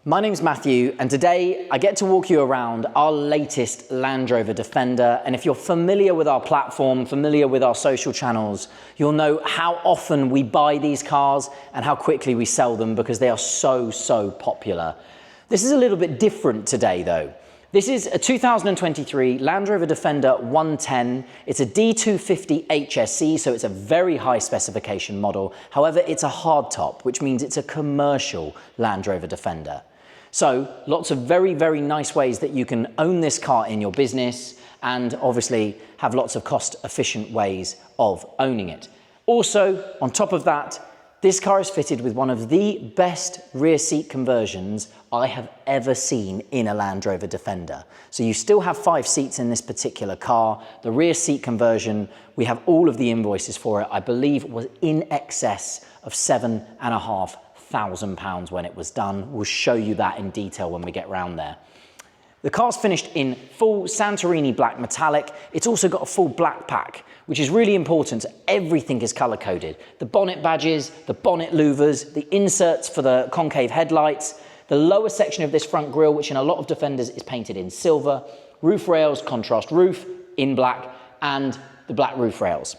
My name's Matthew, and today I get to walk you around our latest Land Rover Defender. And if you're familiar with our platform, familiar with our social channels, you'll know how often we buy these cars and how quickly we sell them because they are so popular. This is a little bit different today though. This is a 2023 Land Rover Defender 110. It's a D250 HSE, so it's a very high specification model. However, it's a hardtop, which means it's a commercial Land Rover Defender. So lots of very nice ways that you can own this car in your business and obviously have lots of cost-efficient ways of owning it. Also, on top of that, this car is fitted with one of the best rear seat conversions I have ever seen in a Land Rover Defender. So you still have 5 seats in this particular car. The rear seat conversion, we have all of the invoices for it. I believe it was in excess of £7,500 when it was done. We'll show you that in detail when we get round there. The car's finished in full Santorini Black Metallic. It's also got a full black pack, which is really important. Everything is color coded. The bonnet badges, the bonnet louvers, the inserts for the concave headlights, the lower section of this front grille, which in a lot of Defenders is painted in silver, roof rails, contrast roof in black, and the black roof rails.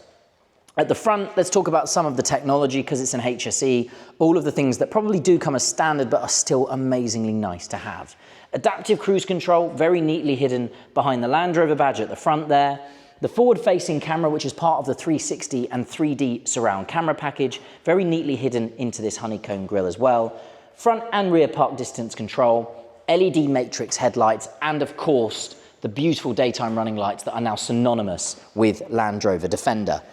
At the front, let's talk about some of the technology because it's an HSE, all of the things that probably do come as standard but are still amazingly nice to have. Adaptive cruise control, very neatly hidden behind the Land Rover badge at the front there. The forward-facing camera, which is part of the 360 and 3D surround camera package, very neatly hidden into this honeycomb grille as well. Front and rear park distance control, LED matrix headlights, and of course, the beautiful daytime running lights that are now synonymous with Land Rover Defender.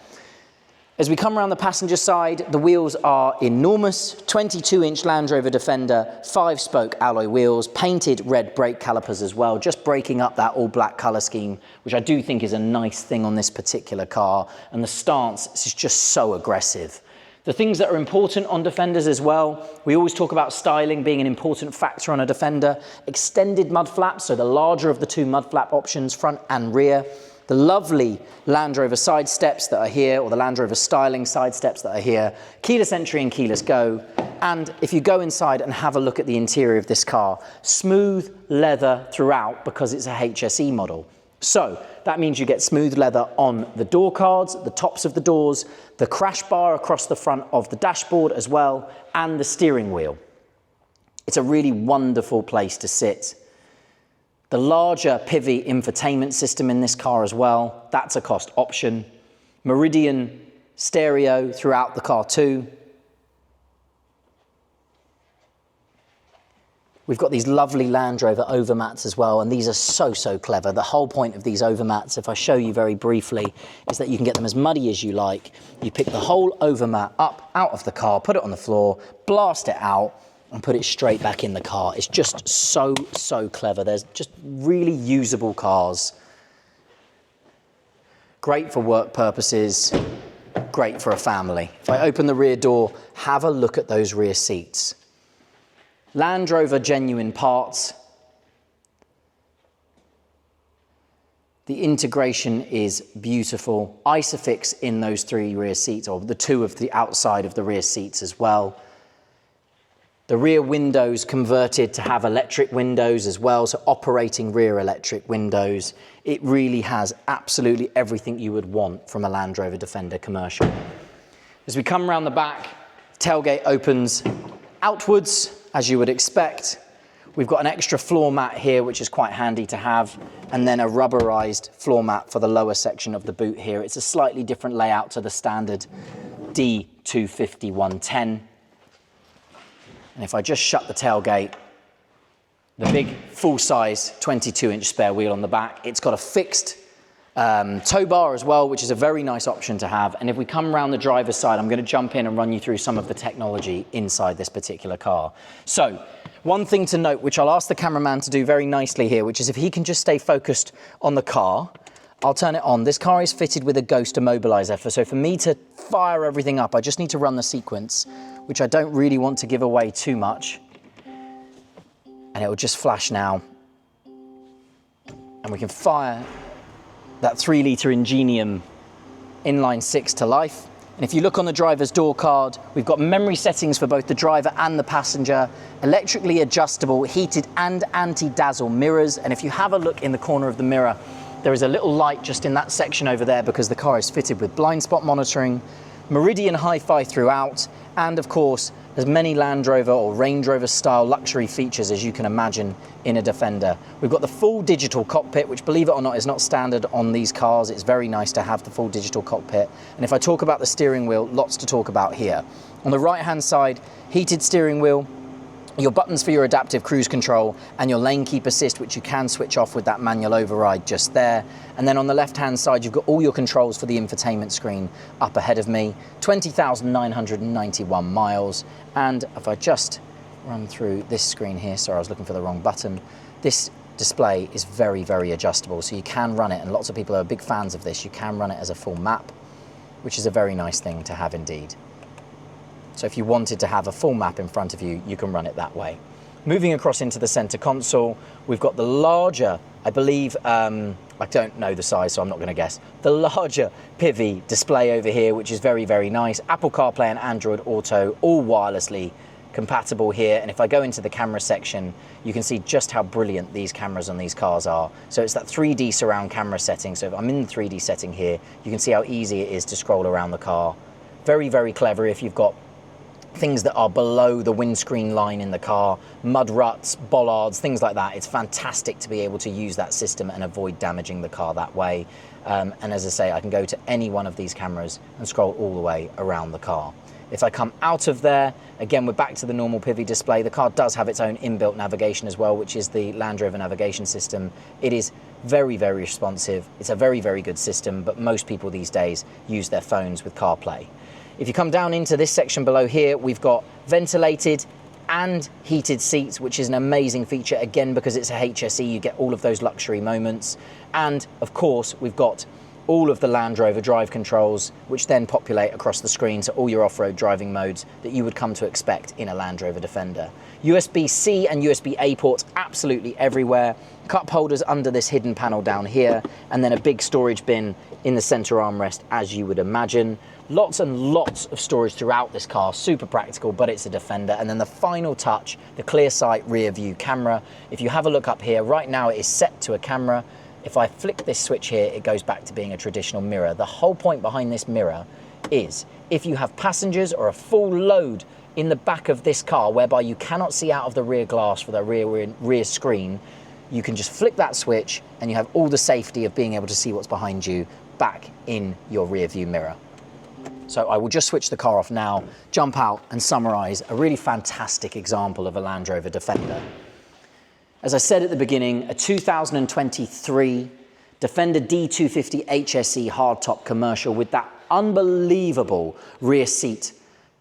As we come around the passenger side, the wheels are enormous, 22-inch Land Rover Defender, 5-spoke alloy wheels, painted red brake calipers as well, just breaking up that all-black colour scheme, which I do think is a nice thing on this particular car, and the stance is just so aggressive. The things that are important on Defenders as well, we always talk about styling being an important factor on a Defender. Extended mud flaps, so the larger of the 2 mud flap options, front and rear. The lovely Land Rover side steps that are here, or the Land Rover styling side steps that are here, keyless entry and keyless go. And if you go inside and have a look at the interior of this car, smooth leather throughout because it's a HSE model. So that means you get smooth leather on the door cards, the tops of the doors, the crash bar across the front of the dashboard as well, and the steering wheel. It's a really wonderful place to sit. The larger PIVI infotainment system in this car as well, that's a cost option. Meridian stereo throughout the car too. We've got these lovely Land Rover overmats as well, and these are so clever. The whole point of these overmats, if I show you very briefly, is that you can get them as muddy as you like. You pick the whole overmat up out of the car, put it on the floor, blast it out, and put it straight back in the car. It's just so clever. There's just really usable cars. Great for work purposes, great for a family. If I open the rear door, have a look at those rear seats. Land Rover genuine parts. The integration is beautiful. Isofix in those 3 rear seats, or the 2 of the outside of the rear seats as well. The rear windows converted to have electric windows as well, so operating rear electric windows. It really has absolutely everything you would want from a Land Rover Defender commercial. As we come around the back, tailgate opens outwards, as you would expect. We've got an extra floor mat here, which is quite handy to have, and then a rubberized floor mat for the lower section of the boot here. It's a slightly different layout to the standard D250 110. And if I just shut the tailgate, the big full-size 22-inch spare wheel on the back, it's got a fixed tow bar as well, which is a very nice option to have. And if we come around the driver's side, I'm going to jump in and run you through some of the technology inside this particular car. So one thing to note, which I'll ask the cameraman to do very nicely here, which is if he can just stay focused on the car, I'll turn it on. This car is fitted with a ghost immobilizer. So for me to fire everything up, I just need to run the sequence, which I don't really want to give away too much. And it will just flash now. And we can fire that 3-litre Ingenium inline 6 to life. And if you look on the driver's door card, we've got memory settings for both the driver and the passenger, electrically adjustable, heated and anti-dazzle mirrors. And if you have a look in the corner of the mirror, there is a little light just in that section over there because the car is fitted with blind spot monitoring, Meridian Hi-Fi throughout, and of course, as many Land Rover or Range Rover style luxury features as you can imagine in a Defender. We've got the full digital cockpit, which believe it or not is not standard on these cars. It's very nice to have the full digital cockpit. And if I talk about the steering wheel, lots to talk about here. On the right hand side, heated steering wheel, your buttons for your adaptive cruise control and your lane keep assist, which you can switch off with that manual override just there. And then on the left hand side, you've got all your controls for the infotainment screen up ahead of me, 20,991 miles. And if I just run through this screen here, sorry, I was looking for the wrong button. This display is very, very adjustable. So you can run it, and lots of people are big fans of this. You can run it as a full map, which is a very nice thing to have indeed. So if you wanted to have a full map in front of you, you can run it that way. Moving across into the center console, we've got the larger, I believe, I don't know the size, so I'm not going to guess, the larger PIVI display over here, which is very, very nice. Apple CarPlay and Android Auto, all wirelessly compatible here. And if I go into the camera section, you can see just how brilliant these cameras on these cars are. So it's that 3D surround camera setting. So if I'm in the 3D setting here, you can see how easy it is to scroll around the car. Very, very clever if you've got things that are below the windscreen line in the car, mud ruts, bollards, things like that. It's fantastic to be able to use that system and avoid damaging the car that way. And as I say, I can go to any one of these cameras and scroll all the way around the car. If I come out of there, again, we're back to the normal PIVI display. The car does have its own inbuilt navigation as well, which is the Land Rover navigation system. It is very, very responsive. It's a very, very good system, but most people these days use their phones with CarPlay. If you come down into this section below here, we've got ventilated and heated seats, which is an amazing feature, again, because it's a HSE, you get all of those luxury moments. And of course, we've got all of the Land Rover drive controls, which then populate across the screen, so all your off-road driving modes that you would come to expect in a Land Rover Defender. USB-C and USB-A ports absolutely everywhere. Cup holders under this hidden panel down here, and then a big storage bin in the center armrest, as you would imagine. Lots and lots of storage throughout this car, super practical, but it's a Defender. And then the final touch, the clear sight rear view camera. If you have a look up here, right now it is set to a camera. If I flick this switch here, it goes back to being a traditional mirror. The whole point behind this mirror is if you have passengers or a full load in the back of this car, whereby you cannot see out of the rear glass for the rear screen, you can just flick that switch and you have all the safety of being able to see what's behind you back in your rear view mirror. So I will just switch the car off now, jump out and summarize a really fantastic example of a Land Rover Defender. As I said at the beginning, a 2023 Defender D250 HSE hardtop commercial with that unbelievable rear seat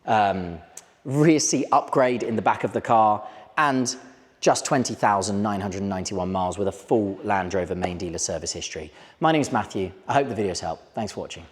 upgrade in the back of the car, and just 20,991 miles with a full Land Rover main dealer service history. My name's Matthew. I hope the video's helped. Thanks for watching.